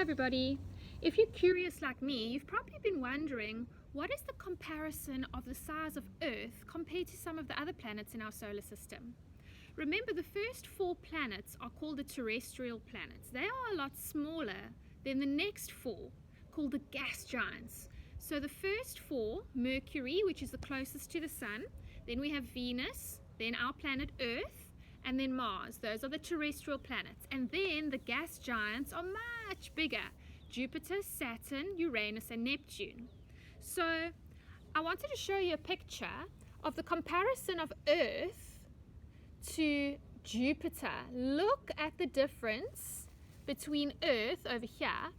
everybody. If you're curious like me, you've probably been wondering, what is the comparison of the size of Earth compared to some of the other planets in our solar system? Remember, the first 4 planets are called the terrestrial planets. They are a lot smaller than the next 4, called the gas giants. So the first 4, Mercury, which is the closest to the Sun, then we have Venus, then our planet Earth, and then Mars. Those are the terrestrial planets. And then the gas giants are much bigger: Jupiter, Saturn, Uranus, and Neptune. So I wanted to show you a picture of the comparison of Earth to Jupiter. Look at the difference between Earth over here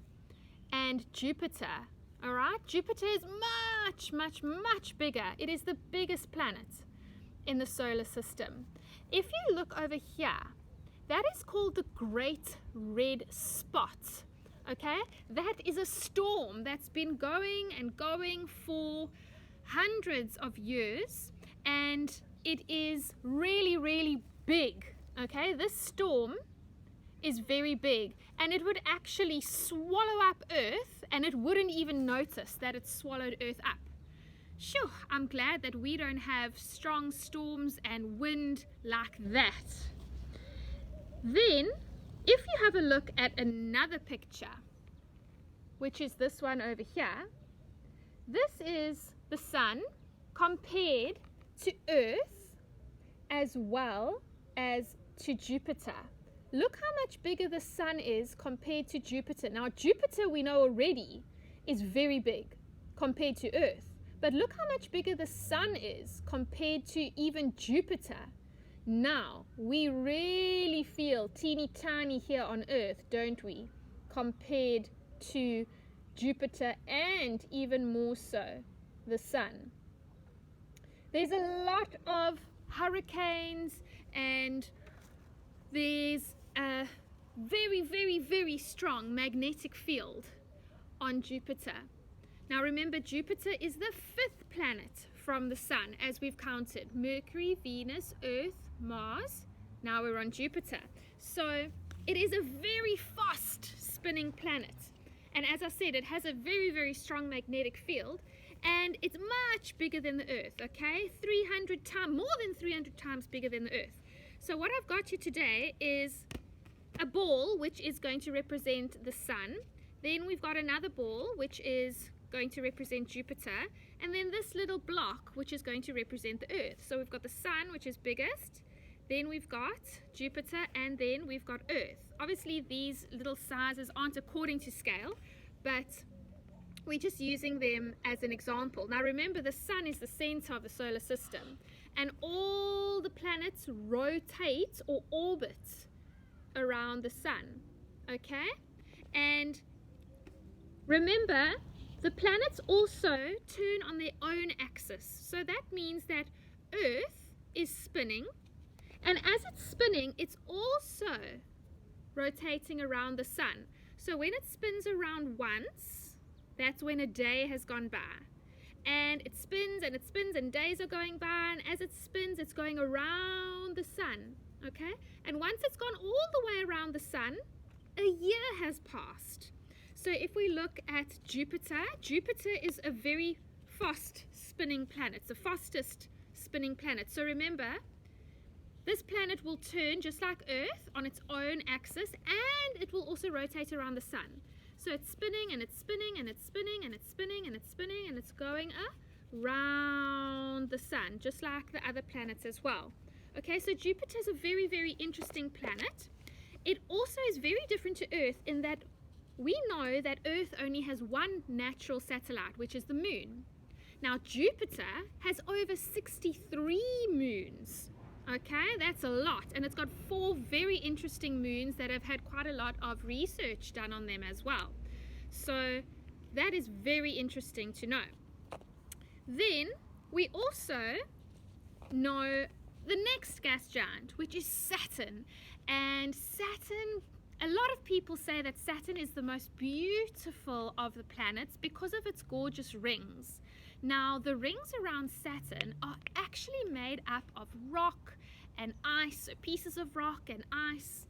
and Jupiter. All right, Jupiter is much bigger. It is the biggest planet in the solar system. If you look over here, that is called the Great Red Spot. Okay, that is a storm that's been going and going for hundreds of years, and it is really big. Okay, this storm is very big, and it would actually swallow up Earth, and it wouldn't even notice that it swallowed Earth up. Sure, I'm glad that we don't have strong storms and wind like that. Then, if you have a look at another picture, which is this one over here, this is the Sun compared to Earth as well as to Jupiter. Look how much bigger the Sun is compared to Jupiter. Now, Jupiter, we know already, is very big compared to Earth. But look how much bigger the Sun is compared to even Jupiter. Now, we really feel teeny tiny here on Earth, don't we? Compared to Jupiter, and even more so, the Sun. There's a lot of hurricanes, and there's a very strong magnetic field on Jupiter. Now remember, Jupiter is the 5th planet from the Sun, as we've counted: Mercury, Venus, Earth, Mars. Now we're on Jupiter. So it is a very fast spinning planet. And as I said, it has a very strong magnetic field, and it's much bigger than the Earth, okay? 300 times, more than 300 times bigger than the Earth. So what I've got you today is a ball, which is going to represent the Sun. Then we've got another ball, which is going to represent Jupiter, and then this little block, which is going to represent the Earth. So we've got the Sun, which is biggest, then we've got Jupiter, and then we've got Earth. Obviously these little sizes aren't according to scale, but we're just using them as an example. Now remember, the Sun is the center of the solar system, and all the planets rotate or orbit around the Sun, okay? And remember, the planets also turn on their own axis. So that means that Earth is spinning, and as it's spinning, it's also rotating around the Sun. So when it spins around once, that's when a day has gone by. And it spins and it spins, and days are going by, and as it spins, it's going around the Sun, okay? And once it's gone all the way around the Sun, a year has passed. So if we look at Jupiter, Jupiter is a very fast spinning planet. It's the fastest spinning planet. So remember, this planet will turn just like Earth on its own axis, and it will also rotate around the Sun. So it's spinning and it's spinning and it's spinning and it's spinning and it's spinning, and it's going around the Sun, just like the other planets as well. Okay, so Jupiter is a very interesting planet. It also is very different to Earth in that we know that Earth only has one natural satellite, which is the Moon. Now Jupiter has over 63 moons. Okay, that's a lot, and it's got 4 very interesting moons that have had quite a lot of research done on them as well. So that is very interesting to know. Then we also know the next gas giant, which is Saturn. And Saturn, a lot of people say that Saturn is the most beautiful of the planets because of its gorgeous rings. Now, the rings around Saturn are actually made up of rock and ice, so pieces of rock and ice,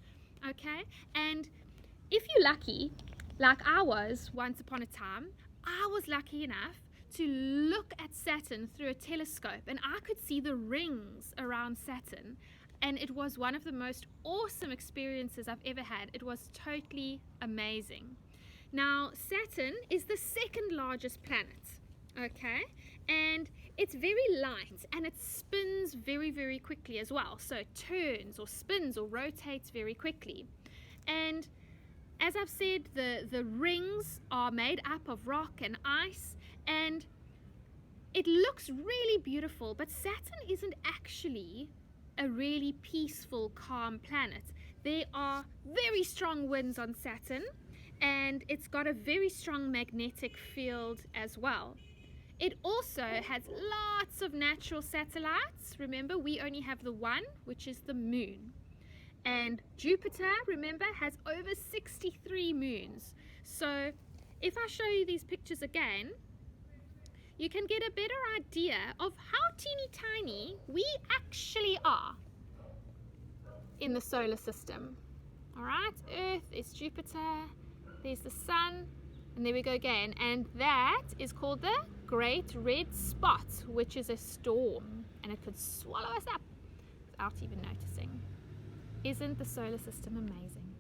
okay? And if you're lucky, like I was once upon a time, I was lucky enough to look at Saturn through a telescope, and I could see the rings around Saturn, and it was one of the most awesome experiences I've ever had. It was totally amazing. Now, Saturn is the second largest planet, okay, and it's very light, and it spins very, very quickly as well. So it turns or spins or rotates very quickly. And as I've said, the rings are made up of rock and ice, and it looks really beautiful, but Saturn isn't actually a really peaceful, calm planet. There are very strong winds on Saturn, and it's got a very strong magnetic field as well. It also has lots of natural satellites. Remember, we only have the one, which is the moon. And Jupiter, remember, has over 63 moons. So if I show you these pictures again, you can get a better idea of how teeny tiny we actually are in the solar system. All right, Earth is Jupiter, there's the sun, and there we go again. And that is called the Great Red Spot, which is a storm, and it could swallow us up without even noticing. Isn't the solar system amazing?